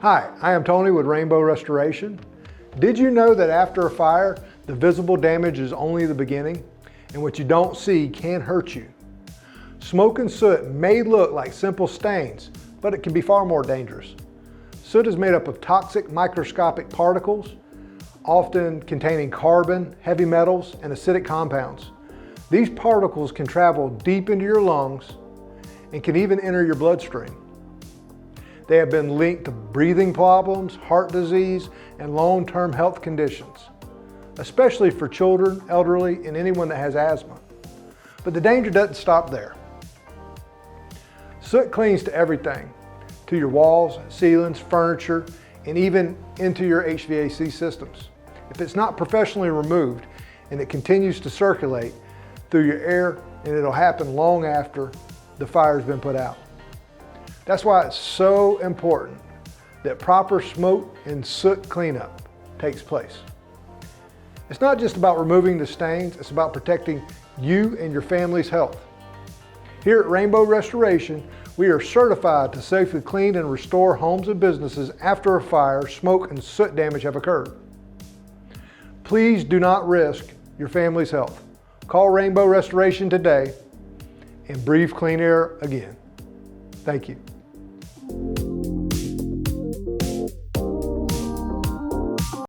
Hi, I am Tony with Rainbow Restoration. Did you know that after a fire, the visible damage is only the beginning, and what you don't see can hurt you? Smoke and soot may look like simple stains, but it can be far more dangerous. Soot is made up of toxic microscopic particles, often containing carbon, heavy metals, and acidic compounds. These particles can travel deep into your lungs and can even enter your bloodstream. They have been linked to breathing problems, heart disease, and long-term health conditions, especially for children, elderly, and anyone that has asthma. But the danger doesn't stop there. Soot clings to everything, to your walls, ceilings, furniture, and even into your HVAC systems. If it's not professionally removed and it continues to circulate through your air, and it'll happen long after the fire's been put out. That's why it's so important that proper smoke and soot cleanup takes place. It's not just about removing the stains, it's about protecting you and your family's health. Here at Rainbow Restoration, we are certified to safely clean and restore homes and businesses after a fire, smoke, and soot damage have occurred. Please do not risk your family's health. Call Rainbow Restoration today and breathe clean air again. Thank you.